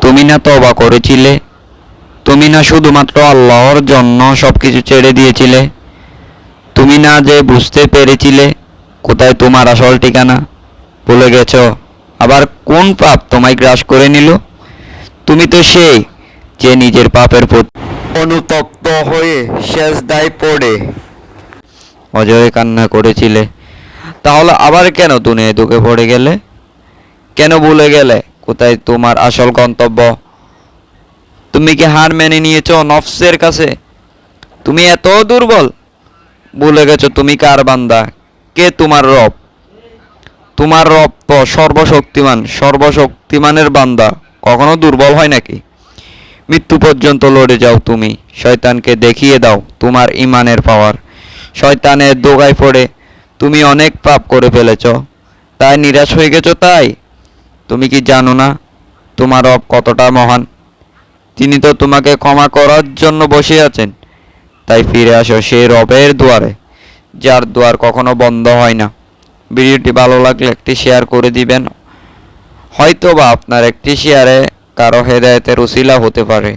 তুমি না তওবা করেছিলে? তুমি না শুধুমাত্র আল্লাহর জন্য সবকিছু ছেড়ে দিয়েছিলে? তুমি না যে বুঝতে পেরেছিলে কোথায় তোমার আসল ঠিকানা? ভুলে গেছো? আবার কোন পাপ তোমায় গ্রাস করে নিল? তুমি তো সেই যে নিজের পাপের প্রতি অনুতপ্ত হয়ে সেজদায় পড়ে অজয় কান্না করেছিলে। তাহলে আবার কেন দুনিয়ায় ঢুকে পড়ে গেলে? কেন ভুলে গেলে কোথায় তোমার আসল গন্তব্য? তুমি কি হার মেনে নিয়েছো নফসের কাছে? তুমি এত দুর্বল, ভুলে গেছো তুমি কার বান্দা, কে তোমার রব? তোমার রব তো সর্বশক্তিমান, সর্বশক্তিমানের বান্দা কখনো দুর্বল হয় নাকি? মৃত্যু পর্যন্ত লড়ে যাও তুমি, শয়তানকে দেখিয়ে দাও তোমার ইমানের পাওয়ার। শয়তানের দোগায় পড়ে তুমি অনেক পাপ করে ফেলেছ, তাই নিরাশ হয়ে গেছো। তাই তুমি কি জানো না তোমার রব কতটা মহান? তিনি তো তোমাকে ক্ষমা করার জন্য বসে আছেন। তাই ফিরে আসো সেই রবের দুয়ারে, যার দুয়ার কখনো বন্ধ হয় না। ভিডিওটি ভালো লাগলে একটি শেয়ার করে দিবেন, হয়তো বা আপনার একটি শেয়ারে কারো হেদায়েতের উসিলা হতে পারে।